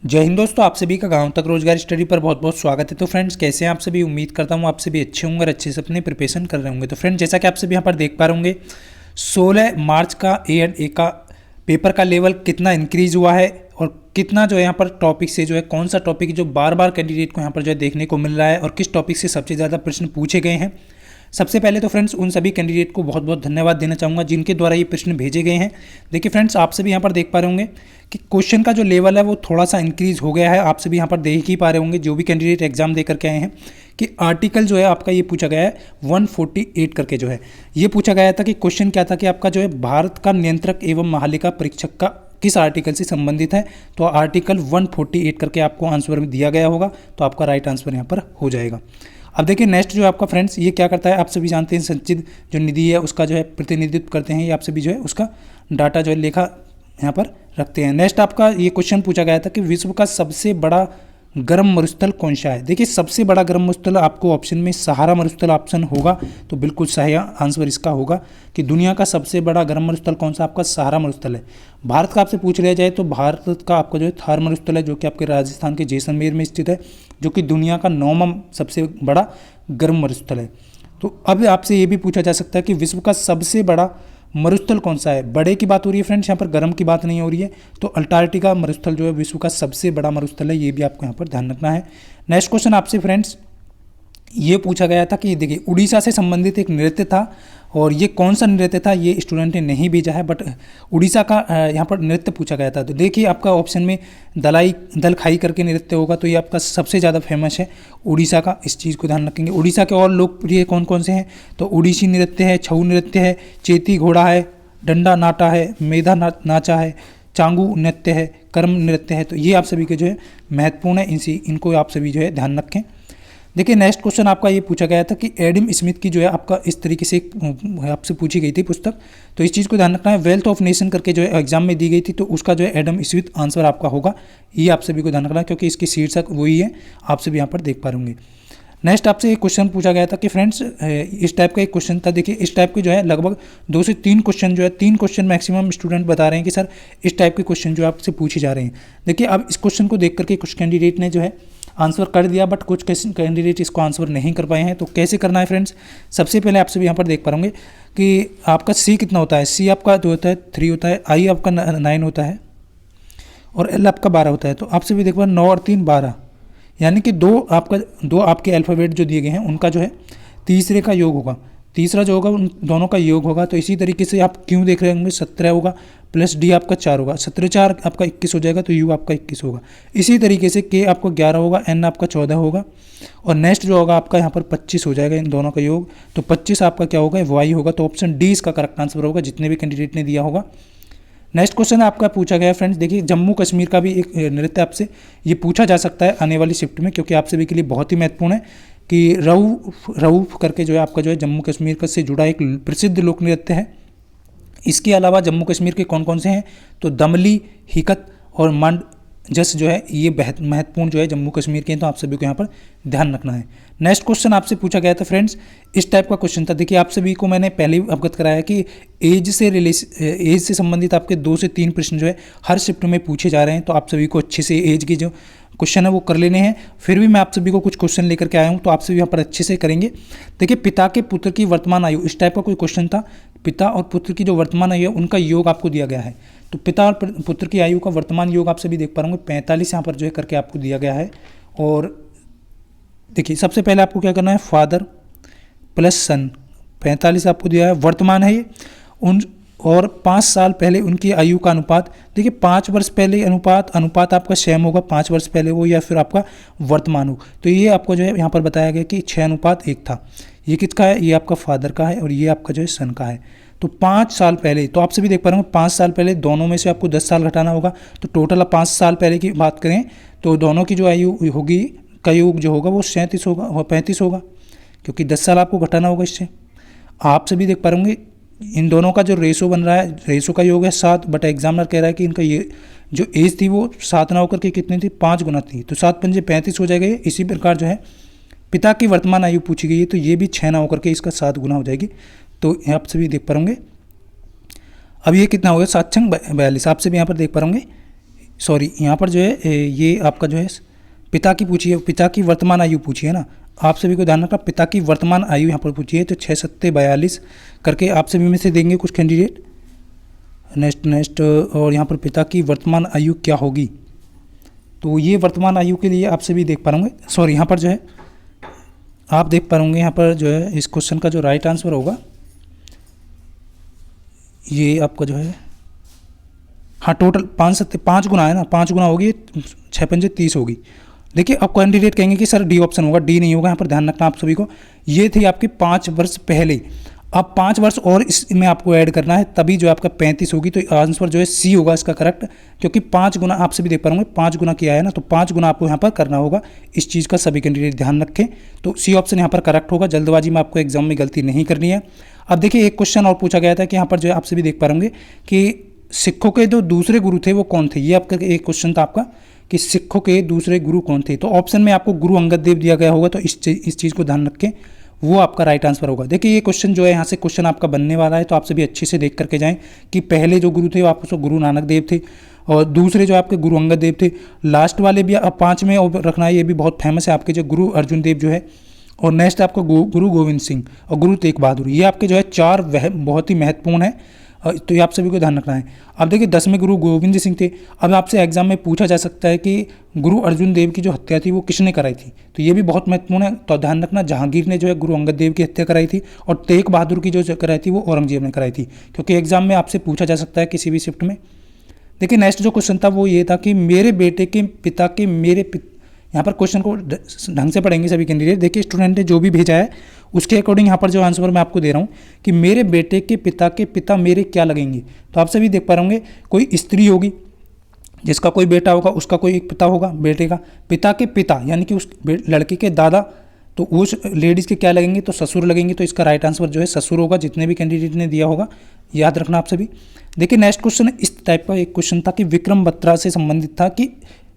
जय हिंद दोस्तों, आप सभी का गांव तक रोजगार स्टडी पर बहुत बहुत स्वागत है। तो फ्रेंड्स, कैसे हैं आप सभी? उम्मीद करता हूं आप सभी अच्छे होंगे और अच्छे से अपने प्रिपरेशन कर रहे होंगे। तो फ्रेंड्स, जैसा कि आप सभी यहां पर देख पा रहे होंगे, 16 मार्च का A&A का पेपर का लेवल कितना इंक्रीज हुआ है और कितना जो है यहाँ पर टॉपिक से जो है कौन सा टॉपिक जो बार बार कैंडिडेट को यहाँ पर जो है देखने को मिल रहा है और किस टॉपिक से सबसे ज़्यादा प्रश्न पूछे गए हैं। सबसे पहले तो फ्रेंड्स, उन सभी कैंडिडेट को बहुत बहुत धन्यवाद देना चाहूँगा जिनके द्वारा ये प्रश्न भेजे गए हैं। देखिए फ्रेंड्स, आप सभी यहाँ पर देख पा रहे होंगे कि क्वेश्चन का जो लेवल है वो थोड़ा सा इंक्रीज हो गया है। आप सभी यहाँ पर देख ही पा रहे होंगे, जो भी कैंडिडेट एग्जाम दे करके आए हैं, कि आर्टिकल जो है आपका ये पूछा गया है 148 करके जो है ये पूछा गया था। कि क्वेश्चन क्या था कि आपका जो है भारत का नियंत्रक एवं महालेखा परीक्षक का किस आर्टिकल से संबंधित है। तो आर्टिकल 148 करके आपको आंसर में दिया गया होगा, तो आपका राइट आंसर यहाँ पर हो जाएगा। अब देखिए नेक्स्ट जो आपका फ्रेंड्स, ये क्या करता है, आप सभी जानते हैं संचित जो निधि है उसका जो है प्रतिनिधित्व करते हैं। ये आप सभी जो है उसका डाटा जो है लेखा यहाँ पर रखते हैं। नेक्स्ट आपका ये क्वेश्चन पूछा गया था कि विश्व का सबसे बड़ा गर्म मरुस्थल कौन सा है। देखिए सबसे बड़ा गर्म मरुस्थल आपको ऑप्शन में सहारा मरुस्थल ऑप्शन होगा, तो बिल्कुल सही आंसर इसका होगा कि दुनिया का सबसे बड़ा गर्म मरुस्थल कौन सा, आपका सहारा मरुस्थल है। भारत का आपसे पूछ लिया जाए तो भारत का आपका जो है थार मरुस्थल है, जो कि आपके राजस्थान के जैसलमेर में स्थित है, जो कि दुनिया का 9वां सबसे बड़ा गर्म मरुस्थल है। तो अब आपसे ये भी पूछा जा सकता है कि विश्व का सबसे बड़ा मरुस्थल कौन सा है। बड़े की बात हो रही है फ्रेंड्स, यहाँ पर गर्म की बात नहीं हो रही है। तो अंटार्कटिका मरुस्थल जो है विश्व का सबसे बड़ा मरुस्थल है, ये भी आपको यहाँ पर ध्यान रखना है। नेक्स्ट क्वेश्चन आपसे फ्रेंड्स ये पूछा गया था कि देखिए उड़ीसा से संबंधित एक नृत्य था, और ये कौन सा नृत्य था ये स्टूडेंट ने नहीं भेजा है, बट उड़ीसा का यहाँ पर नृत्य पूछा गया था। तो देखिए आपका ऑप्शन में दल खाई करके नृत्य होगा, तो ये आपका सबसे ज़्यादा फेमस है उड़ीसा का, इस चीज़ को ध्यान रखेंगे। उड़ीसा के और लोकप्रिय कौन कौन से हैं, तो उड़ीसी नृत्य है, छऊ नृत्य है, चेती घोड़ा है, डंडा नाटा है, मेधा नाचा है, चांगू नृत्य है, कर्म नृत्य है। तो ये आप सभी के जो है महत्वपूर्ण है, इनको आप सभी जो है ध्यान रखें। देखिए नेक्स्ट क्वेश्चन आपका ये पूछा गया था कि एडम स्मिथ की जो है आपका इस तरीके से आपसे पूछी गई थी पुस्तक, तो इस चीज़ को ध्यान रखना है। वेल्थ ऑफ नेशन करके जो है एग्जाम में दी गई थी, तो उसका जो है एडम स्मिथ आंसर आपका होगा, ये आप सभी को ध्यान रखना है क्योंकि इसकी शीर्षक वही है, आप सभी यहाँ पर देख पा होंगे। नेक्स्ट आपसे एक क्वेश्चन पूछा गया था कि फ्रेंड्स इस टाइप का एक क्वेश्चन था। देखिए इस टाइप के जो है लगभग 2 से 3 क्वेश्चन जो है 3 क्वेश्चन मैक्सिमम स्टूडेंट बता रहे हैं कि सर इस टाइप के क्वेश्चन जो आपसे पूछे जा रहे हैं। देखिए अब इस क्वेश्चन को देख करके कुछ कैंडिडेट ने जो है आंसर कर दिया, बट कुछ कैंडिडेट इसको आंसर नहीं कर पाए हैं। तो कैसे करना है फ्रेंड्स, सबसे पहले आप सभी यहाँ पर देख पाएंगे कि आपका सी कितना होता है। सी आपका जो होता है 3 होता है, आई आपका 9 होता है और एल आपका 12 होता है। तो आप सभी देख पा 9 और 3 12, यानी कि दो आपके अल्फ़ाबेट जो दिए गए हैं उनका जो है तीसरे का योग होगा, तीसरा जो होगा उन दोनों का योग होगा। तो इसी तरीके से आप क्यों देख रहे होंगे 17 होगा, प्लस डी आपका 4 होगा, 17 4 आपका 21 हो जाएगा, तो यू आपका 21 होगा। इसी तरीके से के आपका 11 होगा, एन आपका 14 होगा, और नेक्स्ट जो होगा आपका यहाँ पर 25 हो जाएगा इन दोनों का योग। तो 25 आपका क्या होगा, वाई होगा। तो ऑप्शन डी इसका करेक्ट आंसर होगा, जितने भी कैंडिडेट ने दिया होगा। नेक्स्ट क्वेश्चन आपका पूछा गया फ्रेंड्स, देखिए जम्मू कश्मीर का भी एक नृत्य आपसे ये पूछा जा सकता है आने वाली शिफ्ट में, क्योंकि आप सभी के लिए बहुत ही महत्वपूर्ण है कि रऊफ करके जो है आपका जो है जम्मू कश्मीर का से जुड़ा एक प्रसिद्ध लोक नृत्य है। इसके अलावा जम्मू कश्मीर के कौन कौन से हैं, तो दमली, हिकत और मंड जस जो है ये महत्वपूर्ण जो है जम्मू कश्मीर के हैं, तो आप सभी को यहाँ पर ध्यान रखना है। नेक्स्ट क्वेश्चन आपसे पूछा गया था फ्रेंड्स, इस टाइप का क्वेश्चन था। देखिए आप सभी को मैंने पहले ही अवगत कराया कि एज से संबंधित आपके 2 से 3 प्रश्न जो है हर शिफ्ट में पूछे जा रहे हैं, तो आप सभी को अच्छे से एज की जो क्वेश्चन है वो कर लेने हैं। फिर भी मैं आप सभी को कुछ क्वेश्चन लेकर के आया हूँ, तो आप सभी यहाँ पर अच्छे से करेंगे। देखिए पिता के पुत्र की वर्तमान आयु, इस टाइप का कोई क्वेश्चन था। पिता और पुत्र की जो वर्तमान आयु है उनका योग आपको दिया गया है। तो पिता और पुत्र की आयु का वर्तमान योग आप सभी देख पा रहे होंगे 45 यहाँ पर जो है करके आपको दिया गया है। और देखिए सबसे पहले आपको क्या करना है, फादर प्लस सन 45 आपको दिया है, वर्तमान है ये उन, और 5 साल पहले उनकी आयु का अनुपात। देखिए 5 वर्ष पहले अनुपात आपका सेम होगा, 5 वर्ष पहले हो या फिर आपका वर्तमान हो। तो ये आपको जो है यहाँ पर बताया गया कि 6:1 था। ये किसका है, ये आपका फादर का है और ये आपका जो है सन का है। तो 5 साल पहले, तो आप सभी देख पा रहे हो 5 साल पहले, दोनों में से आपको 10 साल घटाना होगा। तो टोटल आप 5 साल पहले की बात करें तो दोनों की जो आयु होगी का योग जो होगा वो 37 होगा और 35 होगा, क्योंकि 10 साल आपको घटाना होगा इससे। आप सभी देख पा रहे होंगे इन दोनों का जो रेशो बन रहा है, रेशो का योग है 7, बट एग्जामिनर कह रहा है कि इनका ये जो एज थी वो 7 ना होकर के कितनी थी, 5 गुना थी। तो 7 पंजे 35 हो जाएगा। इसी प्रकार जो है पिता की वर्तमान आयु पूछी गई है, तो ये भी 6 ना होकर के इसका 7 गुना हो जाएगी। तो आप सभी देख पा होंगे अब ये कितना होगा, 7 छंग 42, आप सभी यहाँ पर देख पा होंगे सॉरी यहाँ पर जो है ये आपका जो है पिता की पूछी है, पिता की वर्तमान आयु पूछी है ना। आप सभी को ध्यान रखना, पिता की वर्तमान आयु यहाँ पर पूछी है, तो 6 7 42 करके आप सभी में से देंगे कुछ कैंडिडेट। नेक्स्ट और यहाँ पर पिता की वर्तमान आयु क्या होगी, तो ये वर्तमान आयु के लिए आप सभी देख पा रहे होंगे, सॉरी यहाँ पर जो है आप देख पा रहे होंगे यहाँ पर जो है इस क्वेश्चन का जो राइट आंसर होगा ये आपका जो है, हाँ टोटल 5 गुना है ना, 5 गुना होगी, 6 पंजे 30 होगी। देखिए अब कैंडिडेट कहेंगे कि सर डी ऑप्शन होगा, डी नहीं होगा, यहाँ पर ध्यान रखना आप सभी को। ये थी आपकी 5 वर्ष पहले, अब 5 वर्ष और इसमें आपको ऐड करना है, तभी जो आपका 35 होगी, तो आंसर जो है सी होगा इसका करेक्ट, क्योंकि 5 गुना आप सभी देख पा रहे 5 गुना किया है ना, तो 5 गुना आपको यहाँ पर करना होगा। इस चीज़ का सभी कैंडिडेट ध्यान रखें, तो सी ऑप्शन यहाँ पर करेक्ट होगा। जल्दबाजी में आपको एग्जाम में गलती नहीं करनी है। अब देखिए एक क्वेश्चन और पूछा गया था कि यहाँ पर जो है आप सभी देख पा रहे कि सिखों के जो दूसरे गुरु थे वो कौन थे, ये आपका एक क्वेश्चन था आपका कि सिखों के दूसरे गुरु कौन थे। तो ऑप्शन में आपको गुरु अंगद देव दिया गया होगा, तो इस चीज़ को ध्यान रखें, वो आपका राइट आंसर होगा। देखिए ये क्वेश्चन जो है यहाँ से क्वेश्चन आपका बनने वाला है, तो आप सभी अच्छे से देख करके जाएं कि पहले जो गुरु थे वो आपको गुरु नानक देव थे और दूसरे जो आपके गुरु अंगद देव थे। लास्ट वाले भी आप 5 में रखना है, ये भी बहुत फेमस है आपके जो गुरु अर्जुन देव जो है, और नेक्स्ट आपका गुरु गोविंद सिंह और गुरु तेग बहादुर। ये आपके जो है 4 वह बहुत ही महत्वपूर्ण है, तो ये आप सभी को ध्यान रखना है। अब देखिए 10वें गुरु गोविंद सिंह थे। अब आपसे एग्जाम में पूछा जा सकता है कि गुरु अर्जुन देव की जो हत्या थी वो किसने कराई थी, तो ये भी बहुत महत्वपूर्ण है, तो ध्यान रखना। जहांगीर ने जो है गुरु अंगद देव की हत्या कराई थी, और तेग बहादुर की जो कराई थी वो औरंगजेब ने कराई थी, क्योंकि एग्जाम में आपसे पूछा जा सकता है किसी भी शिफ्ट में। देखिए नेक्स्ट जो क्वेश्चन था वो ये था कि मेरे बेटे के पिता के यहाँ पर क्वेश्चन को ढंग से पढ़ेंगे सभी कैंडिडेट। देखिए स्टूडेंट ने जो भी भेजा है उसके अकॉर्डिंग यहाँ पर जो आंसर मैं आपको दे रहा हूँ कि मेरे बेटे के पिता मेरे क्या लगेंगे, तो आप सभी देख पा रहे होंगे कोई स्त्री होगी जिसका कोई बेटा होगा, उसका कोई एक पिता होगा, बेटे का पिता के पिता यानी कि उस लड़के के दादा, तो उस लेडीज़ के क्या लगेंगे, तो ससुर लगेंगे। तो इसका राइट आंसर जो है ससुर होगा, जितने भी कैंडिडेट ने दिया होगा याद रखना आप सभी। देखिए नेक्स्ट क्वेश्चन इस टाइप का एक क्वेश्चन था कि विक्रम बत्रा से संबंधित था कि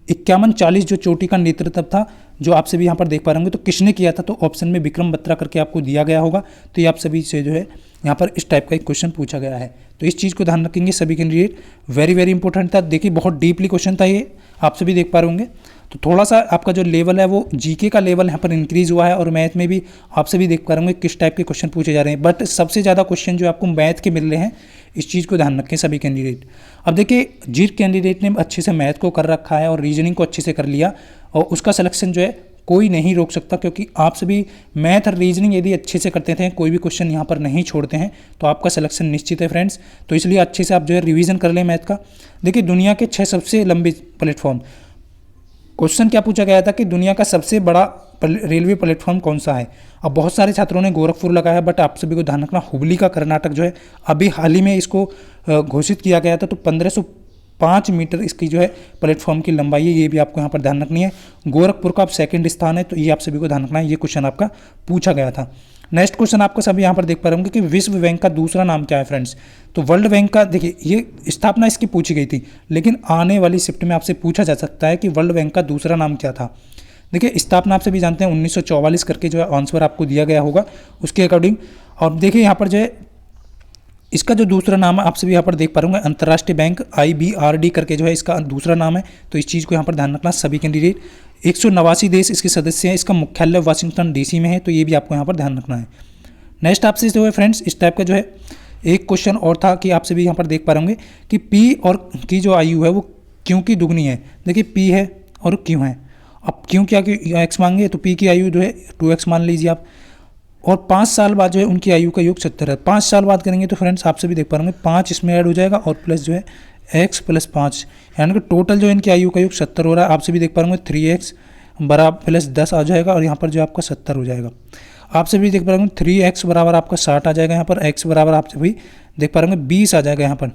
51-40 जो चोटी का नेतृत्व था, जो आप सभी यहाँ पर देख पा रहे होंगे, तो किसने किया था, तो ऑप्शन में विक्रम बत्रा करके आपको दिया गया होगा। तो ये आप सभी से जो है यहाँ पर इस टाइप का एक क्वेश्चन पूछा गया है, तो इस चीज़ को ध्यान रखेंगे सभी कैंडिडेट। वेरी इंपॉर्टेंट था। देखिए बहुत डीपली क्वेश्चन था ये, आप सभी देख पा रहे होंगे। तो थोड़ा सा आपका जो लेवल है वो जीके का लेवल यहाँ पर इंक्रीज हुआ है, और मैथ में भी आप सभी देख पा रहे होंगे किस टाइप के क्वेश्चन पूछे जा रहे हैं, बट सबसे ज़्यादा क्वेश्चन जो आपको मैथ के मिल रहे हैं, इस चीज़ को ध्यान रखें सभी कैंडिडेट। अब देखिए जिस कैंडिडेट ने अच्छे से मैथ को कर रखा है और रीजनिंग को अच्छे से कर लिया, और उसका सिलेक्शन जो है कोई नहीं रोक सकता, क्योंकि आप सभी मैथ और रीजनिंग यदि अच्छे से करते थे, कोई भी क्वेश्चन यहाँ पर नहीं छोड़ते हैं, तो आपका सिलेक्शन निश्चित है फ्रेंड्स। तो इसलिए अच्छे से आप जो है रिवीजन कर लें मैथ का। देखिए दुनिया के 6 सबसे लंबे प्लेटफॉर्म, क्वेश्चन क्या पूछा गया था कि दुनिया का सबसे बड़ा रेलवे प्लेटफॉर्म कौन सा है। अब बहुत सारे छात्रों ने गोरखपुर लगाया, बट आप सभी को ध्यान रखना हुबली का कर्नाटक जो है अभी हाल ही में इसको घोषित किया गया था, तो 1505 मीटर इसकी जो है प्लेटफॉर्म की लंबाई है, ये भी आपको यहाँ पर ध्यान रखनी है। गोरखपुर का अब सेकंड स्थान है, तो ये आप सभी को ध्यान रखना है, ये क्वेश्चन आपका पूछा गया था। नेक्स्ट क्वेश्चन आपको सभी यहाँ पर देख पा रहे होंगे कि विश्व बैंक का दूसरा नाम क्या है फ्रेंड्स। तो वर्ल्ड बैंक का देखिए ये स्थापना इसकी पूछी गई थी, लेकिन आने वाली शिफ्ट में आपसे पूछा जा सकता है कि वर्ल्ड बैंक का दूसरा नाम क्या था। देखिए स्थापना आप सभी जानते हैं 1944 करके जो है आंसर आपको दिया गया होगा उसके अकॉर्डिंग। और देखिए यहाँ पर जो है इसका जो दूसरा नाम है आप सभी यहाँ पर देख पा रहे होंगे, अंतर्राष्ट्रीय बैंक IBRD करके जो है इसका दूसरा नाम है, तो इस चीज़ को यहाँ पर ध्यान रखना सभी कैंडिडेट। 189 देश इसके सदस्य हैं, इसका मुख्यालय वाशिंगटन DC में है, तो ये भी आपको यहाँ पर ध्यान रखना है। नेक्स्ट आपसे जो है फ्रेंड्स इस टाइप का जो है एक क्वेश्चन और था कि आप सभी यहाँ पर देख पा रहे होंगे कि P और की जो आयु है वो क्यों की दुगनी है। देखिए P है और क्यों है, अब क्यों क्या x मांगे, तो P की आयु जो है 2x मान लीजिए आप, और 5 साल बाद जो है उनकी आयु का योग 70 है। 5 साल बाद करेंगे तो फ्रेंड्स आप सभी देख पा रहे होंगे 5 इसमें ऐड हो जाएगा, और प्लस जो है x + 5, यानी कि टोटल जो इनकी आयु का योग 70 हो रहा है। आप सभी देख पा रहे होंगे 3x बराबर प्लस 10 आ जाएगा, और यहाँ पर जो आपका 70 हो जाएगा। आप सभी देख पा रहे होंगे 3x बराबर आपका 60 आ जाएगा, यहाँ पर x बराबर आप सभी देख पा रहे होंगे 20 आ जाएगा यहाँ पर।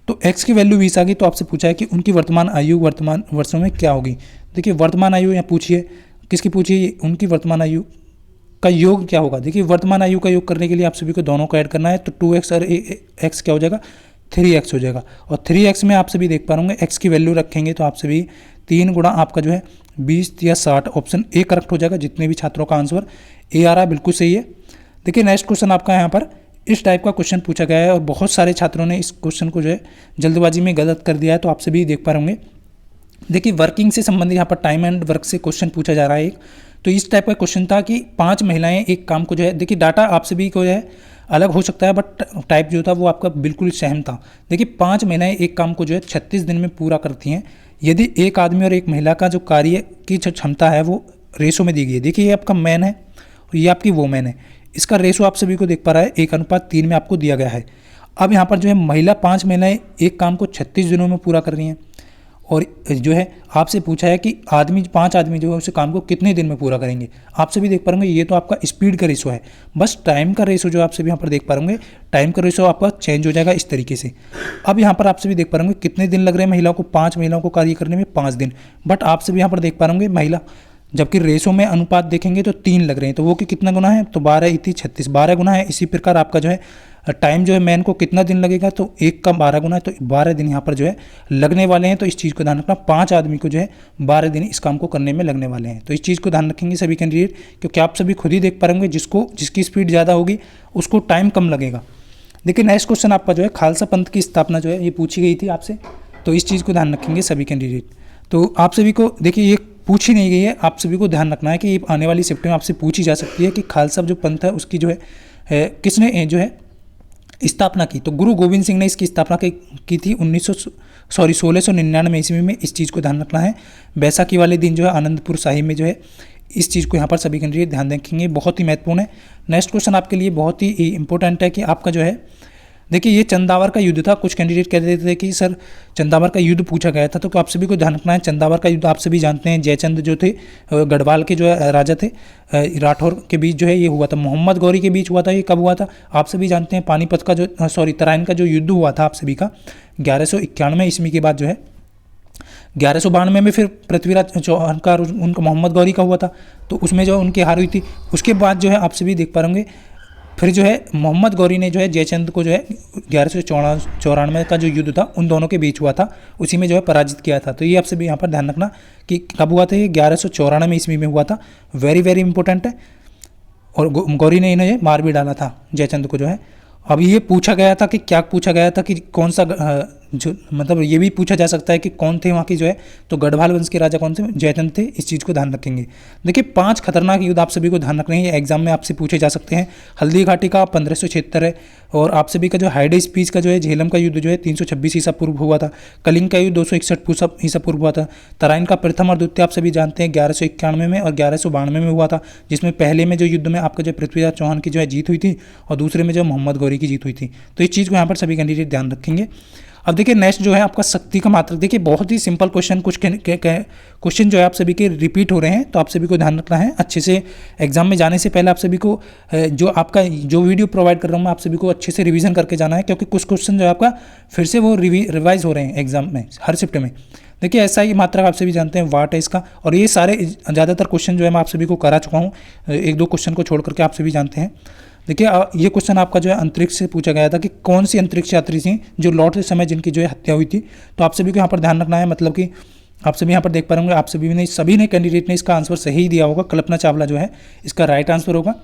तो x की वैल्यू 20 आ गई, तो आपसे पूछा है कि उनकी वर्तमान आयु वर्तमान वर्षों में क्या होगी। देखिए वर्तमान आयु यहाँ पूछिए, किसकी पूछिए, उनकी वर्तमान आयु का योग क्या होगा। देखिए वर्तमान आयु का योग करने के लिए आप सभी को दोनों को ऐड करना है, तो 2x और x क्या हो जाएगा, 3x हो जाएगा। और 3x में आप सभी देख पा रहे x की वैल्यू रखेंगे तो आप सभी 3 गुणा आपका जो है 20 या 60, ऑप्शन ए करेक्ट हो जाएगा। जितने भी छात्रों का आंसर ए आ रहा है बिल्कुल सही है। देखिए नेक्स्ट क्वेश्चन आपका यहाँ पर इस टाइप का क्वेश्चन पूछा गया है, और बहुत सारे छात्रों ने इस क्वेश्चन को जो है जल्दबाजी में गलत कर दिया है, तो आप सभी देख पा रहे होंगे देखिए वर्किंग से संबंधित यहाँ पर टाइम एंड वर्क से क्वेश्चन पूछा जा रहा है एक। तो इस टाइप का क्वेश्चन था कि 5 महिलाएं एक काम को जो है, देखिए डाटा आप सभी को जो है अलग हो सकता है, बट टाइप जो था वो आपका बिल्कुल सेम था। देखिए 5 महिलाएं एक काम को जो है 36 दिन में पूरा करती हैं यदि एक आदमी और एक महिला का जो कार्य की जो क्षमता है वो रेशो में दी गई है। देखिए ये आपका मैन है और ये आपकी वोमेन है, इसका रेशो आप सभी को देख पा रहा है 1:3 में आपको दिया गया है। अब यहाँ पर जो है महिला 5 महिलाएं एक काम को 36 दिनों में पूरा कर रही हैं और जो है आपसे पूछा है कि 5 आदमी जो है उस काम को कितने दिन में पूरा करेंगे। आप सभी देख पा रहे ये तो आपका स्पीड का रेशो है, बस टाइम का रेशो जो आप सभी यहाँ पर देख पा रहे टाइम का रेशो आपका चेंज हो जाएगा इस तरीके से। अब यहाँ पर आप सभी देख पा रहे कितने दिन लग रहे हैं महिलाओं को, 5 महिलाओं को कार्य करने में 5 दिन, बट आप सभी यहाँ पर देख पा रहे महिला जबकि रेशो में अनुपात देखेंगे तो 3 लग रहे हैं, तो वो कि कितना गुना है, तो 12×3 = 36, 12 गुना है। इसी प्रकार आपका जो है टाइम जो है मैन को कितना दिन लगेगा, तो 1 का 12 गुना है, तो 12 दिन यहाँ पर जो है लगने वाले हैं। तो इस चीज़ को ध्यान रखना, 5 आदमी को जो है 12 दिन इस काम को करने में लगने वाले हैं। तो इस चीज़ को ध्यान रखेंगे सभी कैंडिडेट, क्योंकि आप सभी खुद ही देख पाएंगे जिसकी स्पीड ज़्यादा होगी उसको टाइम कम लगेगा। देखिए नेक्स्ट क्वेश्चन आपका जो है खालसा पंथ की स्थापना जो है ये पूछी गई थी आपसे, तो इस चीज़ को ध्यान रखेंगे सभी कैंडिडेट। तो आप सभी को देखिए ये पूछी नहीं गई है, आप सभी को ध्यान रखना है कि ये आने वाली शिफ्ट में आपसे पूछी जा सकती है कि खालसा जो पंथ है उसकी जो है किसने जो है स्थापना की। तो गुरु गोविंद सिंह ने इसकी स्थापना की थी 1699 ईस्वी में। इस चीज़ को ध्यान रखना है। बैसाखी वाले दिन जो है आनंदपुर साहिब में जो है इस चीज़ को यहाँ पर सभी कैंडिडेट ध्यान रखेंगे, बहुत ही महत्वपूर्ण है। नेक्स्ट क्वेश्चन आपके लिए बहुत ही इंपॉर्टेंट है कि आपका जो है देखिए ये चंदावर का युद्ध था। कुछ कैंडिडेट कह रहे थे कि सर चंदावर का युद्ध पूछा गया था, तो आप सभी को ध्यान रखना है चंदावर का युद्ध आप सभी जानते हैं जयचंद जो थे गढ़वाल के जो है राजा थे, राठौर के बीच जो है ये हुआ था, मोहम्मद गौरी के बीच हुआ था। ये कब हुआ था आप सभी जानते हैं, पानीपत का जो तराइन का जो युद्ध हुआ था आप सभी का 1191 ईस्वी के बाद जो है 1192 में फिर पृथ्वीराज चौहान का उनका मोहम्मद गौरी का हुआ था, तो उसमें जो उनकी हार हुई थी। उसके बाद जो है आप सभी देख पा रहे फिर जो है मोहम्मद गौरी ने जो है जयचंद को जो है 1194 का जो युद्ध था उन दोनों के बीच हुआ था, उसी में जो है पराजित किया था। तो ये आप सभी यहाँ पर ध्यान रखना कि कब हुआ था, ये 1194 ईस्वी में हुआ था। वेरी वेरी इंपॉर्टेंट है। और गौरी ने इन्हें मार भी डाला था जयचंद को जो है। अब ये पूछा गया था कि क्या पूछा गया था कि कौन सा जो मतलब ये भी पूछा जा सकता है कि कौन थे वहाँ की जो है, तो गढ़वाल वंश के राजा कौन थे, जयचंद थे। इस चीज़ को ध्यान रखेंगे। देखिए 5 खतरनाक युद्ध आप सभी को ध्यान रखने हैं, एग्जाम में आपसे पूछे जा सकते हैं। हल्दी घाटी का 1576 है, और आप सभी का जो हाइडे स्पीच का जो है झेलम का युद्ध जो है 326 ईसा पूर्व हुआ था। कलिंग का युद्ध 261 ईसा पूर्व हुआ था। तराइन का प्रथम और द्वितीय आप सभी जानते हैं 1191 में और 1192 में हुआ था, जिसमें पहले में जो युद्ध में आपका जो पृथ्वीराज चौहान की जो है जीत हुई थी और दूसरे में जो मोहम्मद गौरी की जीत हुई थी। तो इस चीज़ को यहाँ पर सभी कैंडिडेट ध्यान रखेंगे। अब देखिए नेक्स्ट जो है आपका शक्ति का मात्रक। देखिए बहुत ही सिंपल क्वेश्चन, कुछ क्वेश्चन जो है आप सभी के रिपीट हो रहे हैं, तो आप सभी को ध्यान रखना है अच्छे से। एग्जाम में जाने से पहले आप सभी को जो आपका जो वीडियो प्रोवाइड कर रहा हूँ मैं आप सभी को अच्छे से रिवीजन करके जाना है, क्योंकि कुछ क्वेश्चन जो है आपका फिर से वो रिवाइज हो रहे हैं एग्जाम में हर शिफ्ट में। देखिए ऐसा ही मात्रक आप सभी जानते हैं वाट है इसका, और ये सारे ज़्यादातर क्वेश्चन जो है मैं आप सभी को करा चुका हूँ, 1-2 क्वेश्चन को छोड़ करके आप सभी जानते हैं। देखिए ये क्वेश्चन आपका जो है अंतरिक्ष से पूछा गया था कि कौन सी अंतरिक्ष यात्री थी जो लौटते समय जिनकी जो है हत्या हुई थी। तो आप सभी को यहाँ पर ध्यान रखना है, मतलब कि आप सभी यहाँ पर देख पा रहे होंगे, आप सभी ने कैंडिडेट ने इसका आंसर सही दिया होगा। कल्पना चावला जो है इसका राइट आंसर होगा।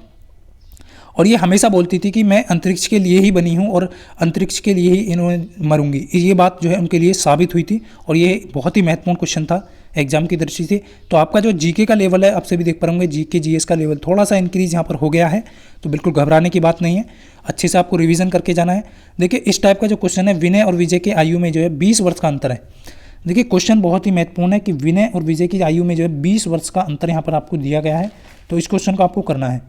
और ये हमेशा बोलती थी कि मैं अंतरिक्ष के लिए ही बनी हूँ और अंतरिक्ष के लिए ही इन्होंने मरूंगी। ये बात जो है उनके लिए साबित हुई थी, और ये बहुत ही महत्वपूर्ण क्वेश्चन था एग्जाम की दृष्टि से। तो आपका जो जीके का लेवल है आप सभी देख पाएंगे, जीके जीएस का लेवल थोड़ा सा इंक्रीज यहाँ पर हो गया है, तो बिल्कुल घबराने की बात नहीं है, अच्छे से आपको रिवीजन करके जाना है। देखिए इस टाइप का जो क्वेश्चन है, विनय और विजय की आयु में जो है 20 वर्ष का अंतर है। देखिए क्वेश्चन बहुत ही महत्वपूर्ण है कि विनय और विजय की आयु में जो है 20 वर्ष का अंतर यहाँ पर आपको दिया गया है, तो इस क्वेश्चन को आपको करना है।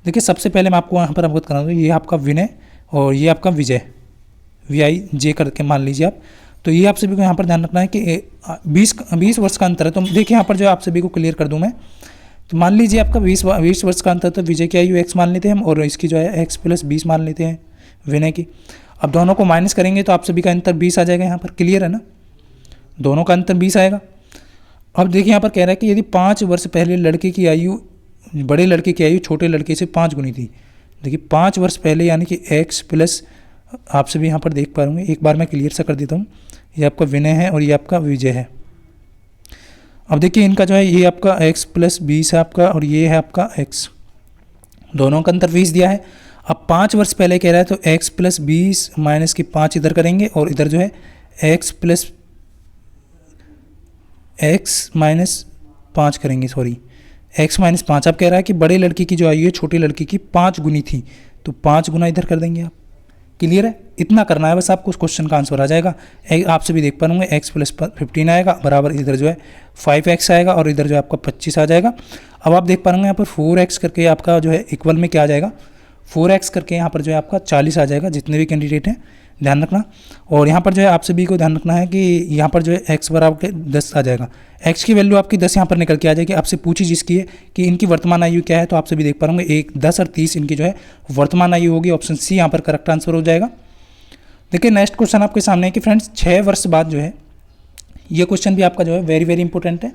देखिए सबसे पहले मैं आपको यहाँ पर अवगत करा दूँ, ये आपका विनय और ये आपका विजय, VIJ करके मान लीजिए आप। तो ये आप सभी को यहाँ पर ध्यान रखना है कि 20 वर्ष का अंतर है। तो देखिए यहाँ पर जो आप सभी को क्लियर कर दूँ मैं, तो मान लीजिए आपका 20 वर्ष का अंतर, तो विजय की आयु x मान लेते हैं हम, और इसकी जो है x + 20 मान लेते हैं विनय की। अब दोनों को माइनस करेंगे तो आप सभी का अंतर 20 आ जाएगा। यहाँ पर क्लियर है ना, दोनों का अंतर 20 आएगा। अब देखिए यहाँ पर कह रहा है कि यदि 5 वर्ष पहले लड़के की आयु बड़े लड़के की आयु छोटे लड़के से 5 गुनी थी। देखिए 5 वर्ष पहले यानी कि x प्लस, आप सभी यहाँ पर देख पा रहे होंगे, एक बार मैं क्लियर सा कर देता हूँ। ये आपका विनय है और ये आपका विजय है। अब देखिए इनका जो है ये आपका x + 20 है आपका, और ये है आपका x, दोनों का अंतर 20 दिया है। अब 5 वर्ष पहले कह रहा है, तो x + 20 माइनस की 5 इधर करेंगे, और इधर जो है x + x-5 करेंगे, सॉरी x-5। आप कह रहा है कि बड़े लड़की की जो आयु है छोटी लड़की की 5 गुनी थी, तो 5 गुना इधर कर देंगे आप। क्लियर है, इतना करना है बस आपको, उस क्वेश्चन का आंसर आ जाएगा। आपसे भी देख पाऊंगे x + 15 आएगा बराबर इधर जो है 5x आएगा और इधर जो है आपका 25 आ जाएगा। अब आप देख पाएंगे यहाँ पर 4x करके आपका जो है इक्वल में क्या आ जाएगा, 4x करके यहाँ पर जो है आपका 40 आ जाएगा, जितने भी कैंडिडेट हैं ध्यान रखना। और यहाँ पर जो है आप सभी को ध्यान रखना है कि यहाँ पर जो है x बराबर 10 आ जाएगा, x की वैल्यू आपकी 10 यहाँ पर निकल के आ जाएगी। आपसे पूछी जिसकी है कि इनकी वर्तमान आयु क्या है, तो आप सभी देख पा रहे 1, 10 और 30 इनकी जो है वर्तमान आयु होगी। ऑप्शन सी यहाँ पर करेक्ट आंसर हो जाएगा। देखिए नेक्स्ट क्वेश्चन आपके सामने है कि फ्रेंड्स 6 वर्ष बाद जो है, ये क्वेश्चन भी आपका जो है वेरी वेरी इंपॉर्टेंट है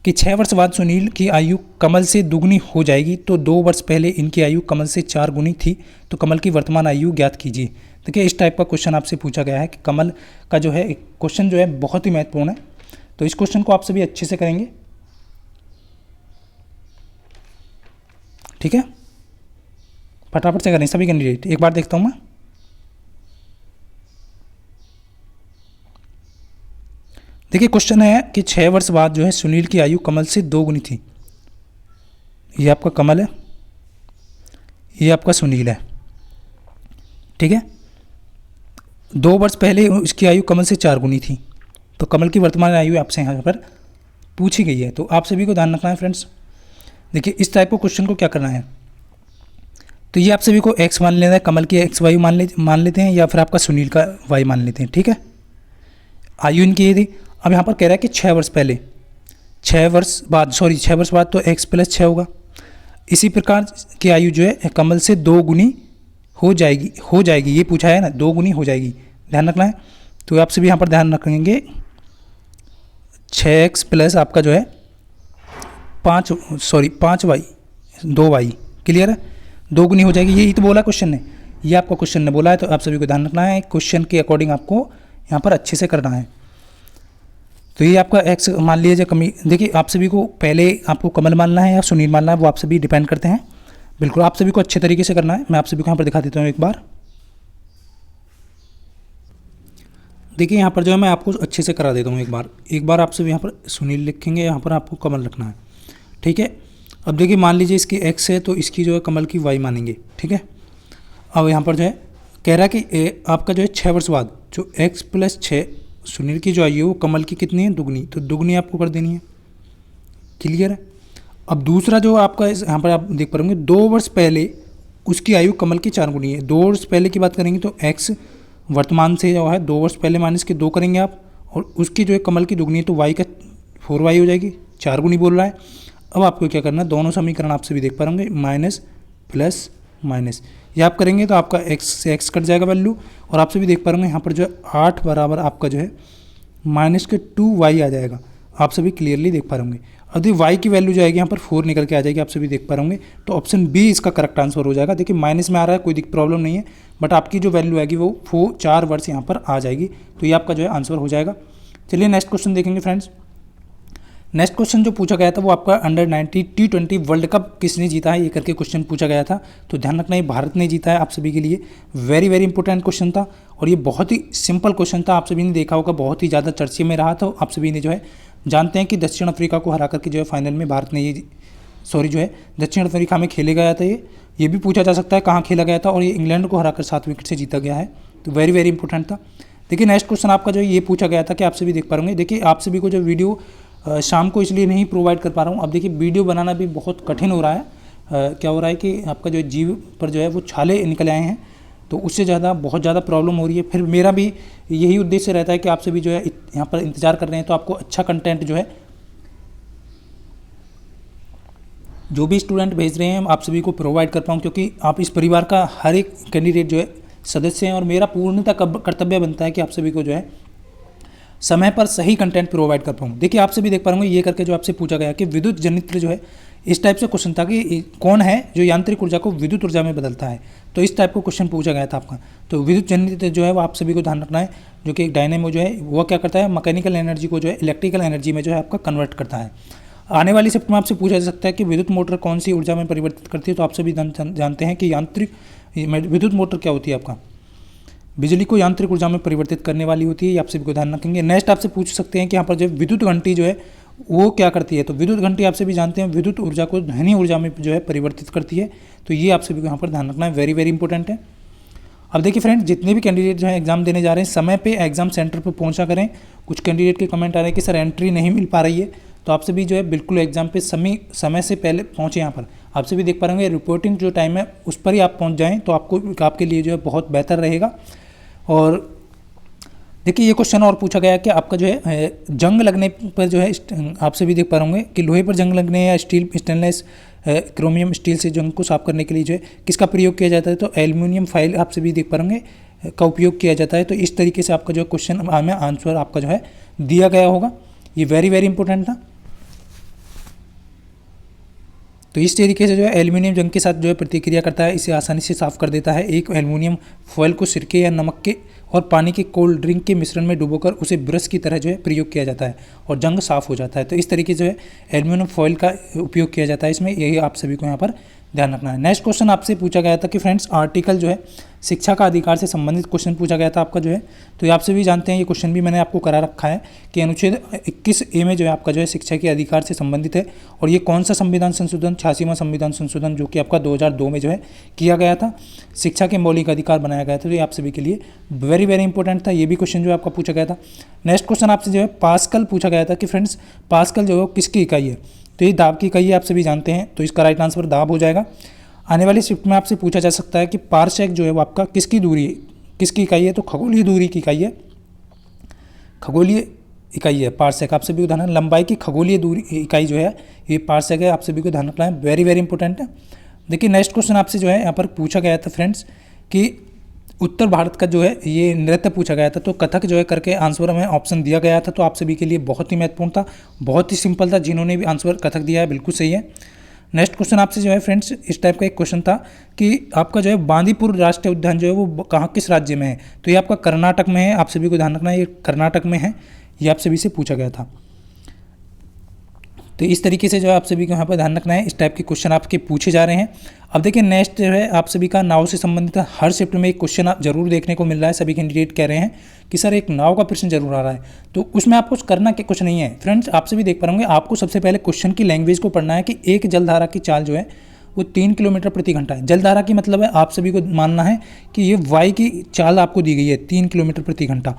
कि 6 वर्ष बाद सुनील की आयु कमल से दुगनी हो जाएगी, तो 2 वर्ष पहले इनकी आयु कमल से 4 गुनी थी, तो कमल की वर्तमान आयु ज्ञात कीजिए। देखिए इस टाइप का क्वेश्चन आपसे पूछा गया है कि कमल का जो है क्वेश्चन जो है बहुत ही महत्वपूर्ण है, तो इस क्वेश्चन को आप सभी अच्छे से करेंगे। ठीक है, फटाफट से करें सभी कैंडिडेट। एक बार देखता हूँ मैं। देखिए क्वेश्चन है कि 6 वर्ष बाद जो है सुनील की आयु कमल से 2 गुनी थी। ये आपका कमल है, ये आपका सुनील है। ठीक है, 2 वर्ष पहले इसकी आयु कमल से 4 गुनी थी, तो कमल की वर्तमान आयु आपसे यहाँ पर पूछी गई है। तो आप सभी को ध्यान रखना है फ्रेंड्स। देखिए इस टाइप को क्वेश्चन को क्या करना है, तो ये आप सभी को x मान लेना है, कमल की x वायु मान लेते हैं, या फिर आपका सुनील का y मान लेते हैं। ठीक है, आयु इनकी ये थी। अब यहाँ पर कह रहा है कि 6 वर्ष पहले, 6 वर्ष बाद तो x + 6 होगा। इसी प्रकार की आयु जो है कमल से 2 गुनी हो जाएगी, ये पूछा है ना, 2 गुनी हो जाएगी, ध्यान रखना है। तो आप सभी यहाँ पर ध्यान रखेंगे 6x + आपका जो है 5y 2y। क्लियर है, 2 गुनी हो जाएगी, यही तो बोला क्वेश्चन ने, ये आपका क्वेश्चन ने बोला है। तो आप सभी को ध्यान रखना है, क्वेश्चन के अकॉर्डिंग आपको यहाँ पर अच्छे से करना है। तो ये आपका x मान लीजिए कमी। देखिए आप सभी को पहले आपको कमल मानना है या सुनील मानना है, वो आप सभी डिपेंड करते हैं। बिल्कुल आप सभी को अच्छे तरीके से करना है। मैं आप सभी को यहाँ पर दिखा देता हूँ एक बार। देखिए यहाँ पर जो है मैं आपको अच्छे से करा देता हूँ एक बार आप सभी यहाँ पर सुनील लिखेंगे, यहाँ पर आपको कमल रखना है। ठीक है, अब देखिए मान लीजिए इसकी x है, तो इसकी जो है कमल की y मानेंगे। ठीक है, अब यहाँ पर जो है कह रहा है कि आपका जो है 6 वर्ष बाद जो x + 6 सुनील की जो आयु है वो कमल की कितनी है, दुगनी, तो दुगनी आपको कर देनी है। क्लियर है। अब दूसरा जो आपका यहाँ पर आप देख पाएंगे 2 वर्ष पहले उसकी आयु कमल की 4 गुनी है। 2 वर्ष पहले की बात करेंगे तो x वर्तमान से जो है 2 वर्ष पहले माइनस के 2 करेंगे आप, और उसकी जो है कमल की दुगनी है, तो y का 4y हो जाएगी, 4 गुनी बोल रहा है। अब आपको क्या करना है, दोनों समीकरण आप सभी देख पा होंगे, माइनस प्लस माइनस, ये आप करेंगे तो आपका x से x कट जाएगा वैल्यू, और आप सभी देख पा होंगे यहाँ पर जो है 8 बराबर आपका जो है -2y आ जाएगा। आप सभी क्लियरली देख पा होंगे। अब y की वैल्यू जाएगी यहाँ पर 4 निकल के आ जाएगी, आप सभी देख पा होंगे। तो ऑप्शन बी इसका करेक्ट आंसर हो जाएगा। देखिए माइनस में आ रहा है, कोई प्रॉब्लम नहीं है, बट आपकी जो वैल्यू आएगी वो 4 वर्ष यहाँ पर आ जाएगी, तो ये आपका जो है आंसर हो जाएगा। चलिए नेक्स्ट क्वेश्चन देखेंगे फ्रेंड्स। नेक्स्ट क्वेश्चन जो पूछा गया था वो आपका अंडर-19 T20 वर्ल्ड कप किसने जीता है, ये करके क्वेश्चन पूछा गया था। तो ध्यान रखना ये भारत ने जीता है आप सभी के लिए। वेरी वेरी इंपॉर्टेंट क्वेश्चन था, और ये बहुत ही सिंपल क्वेश्चन था, आप सभी ने देखा होगा, बहुत ही ज़्यादा चर्चे में रहा था। आप सभी ने जो है जानते हैं कि दक्षिण अफ्रीका को हरा करके जो है फाइनल में भारत ने दक्षिण अफ्रीका में खेले गया था। ये भी पूछा जा सकता है कहाँ खेला गया था, और ये इंग्लैंड को हराकर 7 विकेट से जीता गया है। तो वेरी वेरी इंपॉर्टेंट था। देखिए नेक्स्ट क्वेश्चन आपका जो ये पूछा गया था कि आप सभी देख पा रहे होंगे। देखिए आप सभी को जो वीडियो शाम को इसलिए नहीं प्रोवाइड कर पा रहा हूँ। अब देखिए वीडियो बनाना भी बहुत कठिन हो रहा है। क्या हो रहा है कि आपका जो जीव पर जो है वो छाले निकल आए हैं, तो उससे बहुत ज़्यादा प्रॉब्लम हो रही है। फिर मेरा भी यही उद्देश्य रहता है कि आप सभी जो है यहाँ पर इंतज़ार कर रहे हैं, तो आपको अच्छा कंटेंट जो है जो भी स्टूडेंट भेज रहे हैं आप सभी को प्रोवाइड कर पाऊँ, क्योंकि आप इस परिवार का हर एक कैंडिडेट जो है सदस्य हैं, और मेरा पूर्णतः कर्तव्य बनता है कि आप सभी को जो है समय पर सही कंटेंट प्रोवाइड कर पाऊँ। देखिए आप सभी देख पा रहे होंगे ये करके जो आपसे पूछा गया कि विद्युत जनित्र जो है, इस टाइप से क्वेश्चन था कि कौन है जो यांत्रिक ऊर्जा को विद्युत ऊर्जा में बदलता है। तो इस टाइप का क्वेश्चन पूछा गया था आपका। तो विद्युत जनित्र जो है वो आप सभी को ध्यान रखना है, जो कि एक डायनेमो जो है वो क्या करता है, मैकेनिकल एनर्जी को जो है इलेक्ट्रिकल एनर्जी में जो है आपका कन्वर्ट करता है। आने वाली शिफ्ट में आपसे पूछा जा सकता है कि विद्युत मोटर कौन सी ऊर्जा में परिवर्तित करती है। तो आप सभी जानते हैं कि यांत्रिक विद्युत मोटर क्या होती है आपका, बिजली को यांत्रिक ऊर्जा में परिवर्तित करने वाली होती है, ये आप सभी को ध्यान रखेंगे। नेक्स्ट आपसे पूछ सकते हैं कि यहाँ पर जो विद्युत घंटी जो है वो क्या करती है, तो विद्युत घंटी आप सभी जानते हैं विद्युत ऊर्जा को ध्वनि ऊर्जा में जो है परिवर्तित करती है, तो ये आप सभी को यहाँ पर ध्यान रखना है, वेरी वेरी इंपॉर्टेंट है। अब देखिए फ्रेंड्स, जितने भी कैंडिडेट जो है एग्जाम देने जा रहे हैं समय पे एग्जाम सेंटर पर पहुंचा करें। कुछ कैंडिडेट के कमेंट आ रहे हैं कि सर एंट्री नहीं मिल पा रही है, तो आप सभी जो है बिल्कुल एग्जाम पे समय से पहले पहुंचे। यहाँ पर आप सभी देख पा रहे होंगे रिपोर्टिंग जो टाइम है उस पर ही आप पहुंच जाएँ तो आपके लिए जो है बहुत बेहतर रहेगा। और देखिए ये क्वेश्चन और पूछा गया कि आपका जो है जंग लगने पर जो है आप सभी देख पा रहे होंगे कि लोहे पर जंग लगने या स्टेनलेस क्रोमियम स्टील से जंग को साफ करने के लिए जो है किसका प्रयोग किया जाता है, तो एल्यूमिनियम फाइल आप सभी देख पा रहे होंगे का उपयोग किया जाता है। तो इस तरीके से आपका जो क्वेश्चन में आंसर आपका जो है दिया गया होगा, ये वेरी वेरी इंपॉर्टेंट था। तो इस तरीके से जो है एल्यूमिनियम जंग के साथ जो है प्रतिक्रिया करता है, इसे आसानी से साफ कर देता है। एक एल्यूमिनियम फॉयल को सिरके या नमक के और पानी के कोल्ड ड्रिंक के मिश्रण में डुबोकर उसे ब्रश की तरह जो है प्रयोग किया जाता है और जंग साफ हो जाता है। तो इस तरीके से जो है एल्यूमिनियम फॉयल का उपयोग किया जाता है इसमें, यही आप सभी को यहाँ पर ध्यान रखना है। नेक्स्ट क्वेश्चन आपसे पूछा गया था कि फ्रेंड्स आर्टिकल जो है शिक्षा का अधिकार से संबंधित क्वेश्चन पूछा गया था आपका जो है, तो ये आप सभी जानते हैं ये क्वेश्चन भी मैंने आपको करा रखा है कि अनुच्छेद 21A में जो है आपका जो है शिक्षा के अधिकार से संबंधित है। और ये कौन सा संविधान संशोधन, 86वां संविधान संशोधन जो कि आपका 2002 में जो है किया गया था, शिक्षा के मौलिक अधिकार बनाया गया था। तो ये आप सभी के लिए वेरी वेरी इंपॉर्टेंट था, ये भी क्वेश्चन जो है आपका पूछा गया था। नेक्स्ट क्वेश्चन आपसे जो है पास्कल पूछा गया था कि फ्रेंड्स पास्कल जो है किसकी इकाई है, तो ये दाब की इकाई है, आप सभी जानते हैं, तो इसका राइट आंसर दाब हो जाएगा। आने वाली शिफ्ट में आपसे पूछा जा सकता है कि पारसेक जो है वो आपका किसकी दूरी है, किसकी इकाई है, तो खगोलीय दूरी की इकाई है, खगोलीय इकाई है पारसेक। आप सभी को ध्यान, लंबाई की खगोलीय दूरी इकाई जो है ये पारसेक है, आप सभी को ध्यान रखना है, वेरी वेरी इंपॉर्टेंट है। देखिए नेक्स्ट क्वेश्चन आपसे जो है यहाँ पर पूछा गया था फ्रेंड्स कि उत्तर भारत का जो है ये नृत्य पूछा गया था, तो कथक जो है करके आंसर में ऑप्शन दिया गया था, तो आप सभी के लिए बहुत ही महत्वपूर्ण था, बहुत ही सिंपल था, जिन्होंने भी आंसर कथक दिया है बिल्कुल सही है। नेक्स्ट क्वेश्चन आपसे जो है फ्रेंड्स इस टाइप का एक क्वेश्चन था कि आपका जो है बांदीपुर राष्ट्रीय उद्यान जो है वो कहाँ किस राज्य में है, तो ये आपका कर्नाटक में है, आप सभी को ध्यान रखना है, ये कर्नाटक में है, ये आप सभी से पूछा गया था। तो इस तरीके से जो है आप सभी को यहाँ पर ध्यान रखना है, इस टाइप के क्वेश्चन आपके पूछे जा रहे हैं। अब देखिए नेक्स्ट जो है आप सभी का नाव से संबंधित हर शिफ्ट में एक क्वेश्चन आप जरूर देखने को मिल रहा है, सभी कैंडिडेट कह रहे हैं कि सर एक नाव का प्रश्न जरूर आ रहा है, तो उसमें आपको करना क्या कुछ नहीं है फ्रेंड्स, आप सभी देख पाएंगे, आपको सबसे पहले क्वेश्चन की लैंग्वेज को पढ़ना है कि एक जलधारा की चाल जो है वो 3 किलोमीटर प्रति घंटा है। जलधारा की मतलब है आप सभी को मानना है कि ये वायु की चाल आपको दी गई है 3 किलोमीटर प्रति घंटा,